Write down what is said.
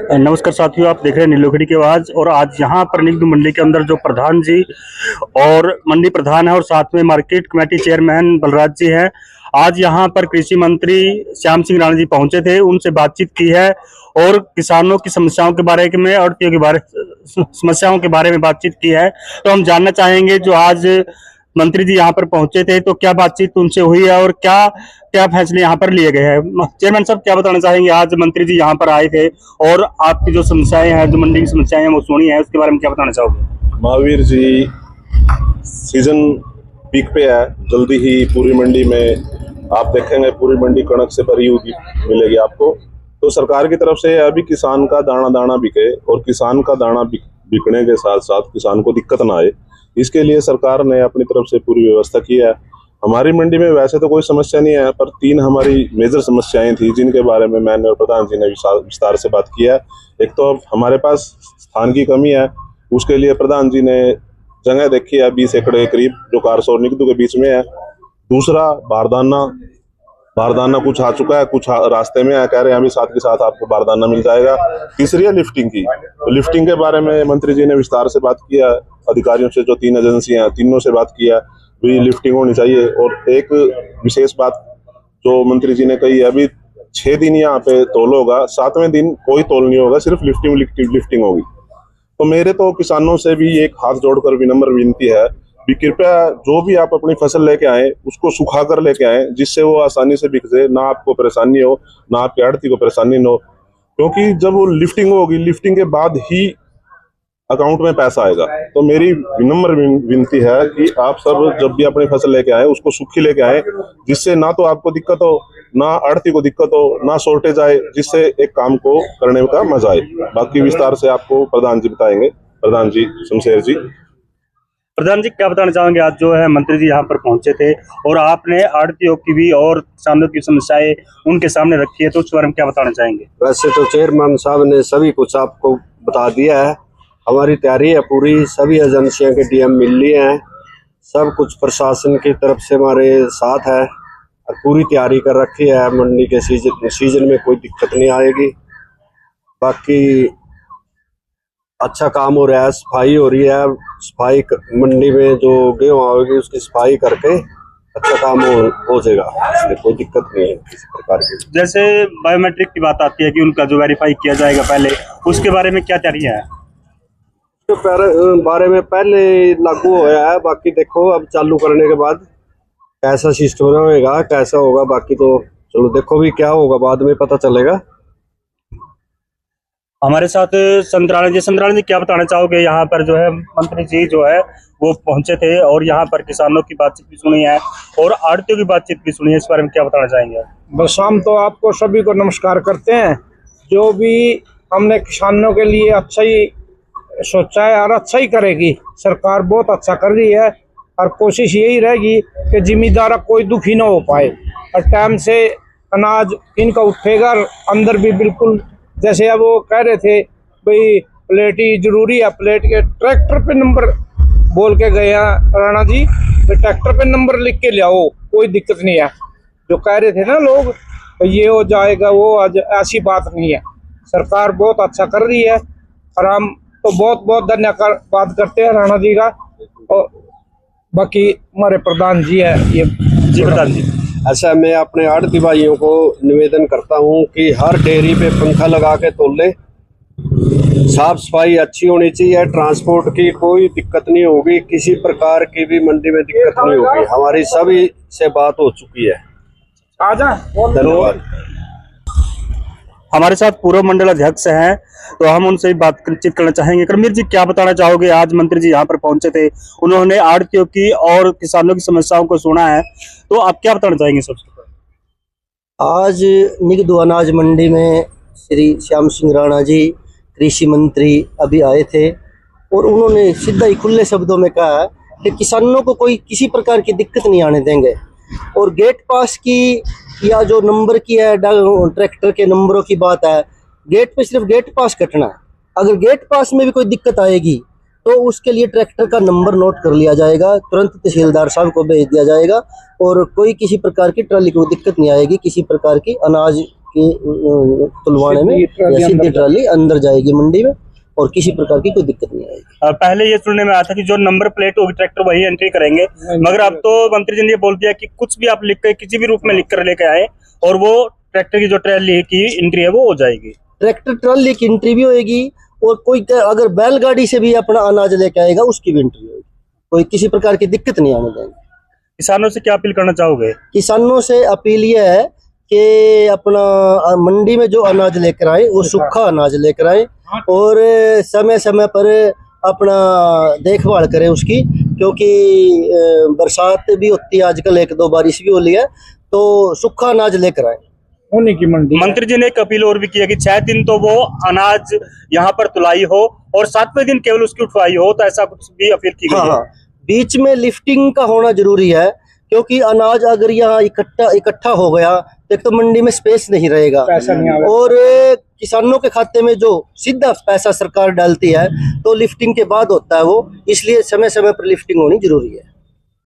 नमस्कार साथियों, आप देख रहे हैं नीलोखड़ी की आवाज। और आज यहाँ पर निगम मंडी के अंदर जो प्रधान जी और मंडी प्रधान है और साथ में मार्केट कमेटी चेयरमैन बलराज जी हैं, आज यहाँ पर कृषि मंत्री श्याम सिंह राणा जी पहुंचे थे, उनसे बातचीत की है और किसानों की समस्याओं के बारे में, आड़तियों के बारे समस्याओं के बारे में बातचीत की है। तो हम जानना चाहेंगे, जो आज मंत्री जी यहाँ पर पहुंचे थे तो क्या बातचीत उनसे हुई है और क्या क्या फैसले यहाँ पर लिए गए हैं। चेयरमैन साहब, क्या बताना चाहेंगे, आज मंत्री जी यहाँ पर आए थे और आपकी जो समस्याएं हैं, जो मंडी की समस्याएं हैं वो सुनी है, उसके बारे में क्या बताना चाहोगे। महावीर जी, सीजन पीक पे है, जल्दी ही पूरी मंडी में आप देखेंगे पूरी मंडी कणक से भरी हुई मिलेगी आपको। तो सरकार की तरफ से अभी किसान का दाना दाना बिके और किसान का दाना बिकने के साथ साथ किसान को दिक्कत ना आए, इसके लिए सरकार ने अपनी तरफ से पूरी व्यवस्था की है। हमारी मंडी में वैसे तो कोई समस्या नहीं है, पर 3 हमारी मेजर समस्याएं थी जिनके बारे में मैंने और प्रधान जी ने विस्तार से बात की है। एक तो हमारे पास स्थान की कमी है, उसके लिए प्रधान जी ने जगह देखी है 20 एकड़ के करीब, जो कारसो और निगदू के बीच में है। दूसरा, बारदाना कुछ आ चुका है, कुछ रास्ते में है, कह रहे हैं अभी साथ के साथ आपको बारदाना मिल जाएगा। तीसरी है लिफ्टिंग की। तो लिफ्टिंग के बारे में मंत्री जी ने विस्तार से बात किया, अधिकारियों से, जो 3 एजेंसियां हैं तीनों से बात किया, भी लिफ्टिंग होनी चाहिए। और एक विशेष बात जो मंत्री जी ने कही है, अभी 6 दिन यहाँ पे तोल होगा, 7वें दिन कोई तोल नहीं होगा, सिर्फ लिफ्टिंग होगी। तो मेरे तो किसानों से भी एक हाथ जोड़कर विनम्र विनती है कि कृपया जो भी आप अपनी फसल लेके आए उसको सुखा कर लेके आए, जिससे वो आसानी से बिक जाए, ना आपको परेशानी हो ना आपके आड़ती को परेशानी हो। क्योंकि जब वो लिफ्टिंग होगी, लिफ्टिंग के बाद ही अकाउंट में पैसा आएगा। तो मेरी विनम्र विनती है कि आप सब जब भी अपनी फसल लेके आए उसको सूखी लेके आए, जिससे ना तो आपको दिक्कत हो, ना आड़ती को दिक्कत हो, ना शॉर्टेज आए, जिससे एक काम को करने का मजा आए। बाकी विस्तार से आपको प्रधान जी बताएंगे, प्रधान जी शमशेर जी। प्रधान जी, क्या बताना चाहेंगे, आज जो है मंत्री जी यहाँ पर पहुंचे थे और आपने आड़तियों की भी और किसानों की समस्याएं उनके सामने रखी है, तो उस बारे में क्या बताना चाहेंगे। वैसे तो चेयरमैन साहब ने सभी कुछ आपको बता दिया है, हमारी तैयारी है पूरी, सभी एजेंसियों के डीएम मिल लिए हैं, सब कुछ प्रशासन की तरफ से हमारे साथ है और पूरी तैयारी कर रखी है। मंडी के सीजन में कोई दिक्कत नहीं आएगी। बाकी अच्छा काम हो रहा है, सफाई हो रही है, सफाई मंडी में जो गेहूँ होगी उसकी सफाई करके अच्छा काम हो जाएगा, इसलिए कोई दिक्कत नहीं है किसी प्रकार की। जैसे बायोमेट्रिक की बात आती है कि उनका जो वेरीफाई किया जाएगा पहले, उसके बारे में क्या तैयारियां है। तो बारे में पहले लागू होया है, बाकी देखो अब चालू करने के बाद कैसा सिस्टम होगा, कैसा होगा, बाकी तो चलो देखो भी क्या होगा, बाद में पता चलेगा। हमारे साथ संतराणी जी, क्या बताना चाहोगे, यहाँ पर जो है मंत्री जी जो है वो पहुंचे थे और यहाँ पर किसानों की बातचीत भी सुनी है और आड़तियों की बातचीत भी सुनी है, इस बारे में क्या बताना चाहेंगे। बस हम तो आपको सभी को नमस्कार करते हैं। जो भी हमने किसानों के लिए अच्छा ही सोचा है और अच्छा ही करेगी सरकार, बहुत अच्छा कर रही है और कोशिश यही रहेगी कि जिम्मेदार कोई दुखी ना हो पाए और टाइम से अनाज इनका उठेगा। अंदर भी बिल्कुल जैसे अब वो कह रहे थे भाई प्लेट ही जरूरी है, प्लेट के ट्रैक्टर पे नंबर बोल के गए हैं राणा जी, तो ट्रैक्टर पे नंबर लिख के ले आओ, कोई दिक्कत नहीं है। जो कह रहे थे ना लोग ये हो जाएगा वो, आज ऐसी बात नहीं है, सरकार बहुत अच्छा कर रही है और हम तो बहुत बहुत धन्यवाद करते हैं राणा जी का। और बाकी हमारे प्रधान जी है ये जी। प्रधान जी, ऐसा मैं अपने आड़ती भाइयों को निवेदन करता हूं कि हर डेयरी पे पंखा लगा के तोल ले, साफ सफाई अच्छी होनी चाहिए, ट्रांसपोर्ट की कोई दिक्कत नहीं होगी, किसी प्रकार की भी मंडी में दिक्कत नहीं होगी, हमारी सभी से बात हो चुकी है। आजा, धन्यवाद। हमारे साथ पूर्व मंडल अध्यक्ष हैं, तो हम उनसे बातचीत करना चाहेंगे। करमीर जी, क्या बताना चाहोगे, आज मंत्री जी यहाँ पर पहुंचे थे, उन्होंने आड़तियों की और किसानों की समस्याओं को सुना है, तो आप क्या बताना चाहेंगे। सबसे पहले आज निगदू अनाज मंडी में श्री श्याम सिंह राणा जी कृषि मंत्री अभी आए थे और उन्होंने सीधा ही खुले शब्दों में कहा कि किसानों को कोई किसी प्रकार की दिक्कत नहीं आने देंगे और गेट पास की या जो नंबर की है, ट्रैक्टर के नंबरों की बात है, गेट पे सिर्फ गेट पास कटना है। अगर गेट पास में भी कोई दिक्कत आएगी तो उसके लिए ट्रैक्टर का नंबर नोट कर लिया जाएगा, तुरंत तहसीलदार साहब को भेज दिया जाएगा और कोई किसी प्रकार की ट्राली को दिक्कत नहीं आएगी, किसी प्रकार की अनाज के तुलवाने में या सीधी ट्राली अंदर जाएगी मंडी में और किसी प्रकार की कोई दिक्कत नहीं आएगी। पहले ये सुनने में आया था कि जो नंबर प्लेट होगी ट्रैक्टर वही एंट्री करेंगे, मगर अब तो मंत्री जी ने ये बोल दिया कि कुछ भी आप लिख कर किसी भी रूप में लिख कर लेके आए और वो ट्रैक्टर की जो ट्राली की एंट्री है वो हो जाएगी। ट्रैक्टर ट्राली की एंट्री भी होगी और कोई अगर बैलगाड़ी से भी अपना अनाज लेके आएगा उसकी भी एंट्री होगी, कोई किसी प्रकार की दिक्कत नहीं आने देंगे। किसानों से क्या अपील करना चाहोगे? किसानों से अपील यह है कि अपना मंडी में जो अनाज लेकर आए वो सूखा अनाज लेकर आए और समय समय पर अपना देखभाल करें उसकी, क्योंकि बरसात भी होती है आजकल, एक दो बारिश भी हो रही है, तो सूखा अनाज लेकर आए उन्हीं की मंडी। मंत्री जी ने एक अपील और भी की है कि 6 दिन तो वो अनाज यहाँ पर तुलाई हो और 7वें दिन केवल उसकी उठवाई हो, तो ऐसा कुछ भी अपील की गई है। बीच में लिफ्टिंग का होना जरूरी है, क्योंकि अनाज अगर यहाँ इकट्ठा हो गया तो मंडी में स्पेस नहीं रहेगा और किसानों के खाते में जो सीधा पैसा सरकार डालती है तो लिफ्टिंग के बाद होता है वो, इसलिए समय समय पर लिफ्टिंग होनी जरूरी है।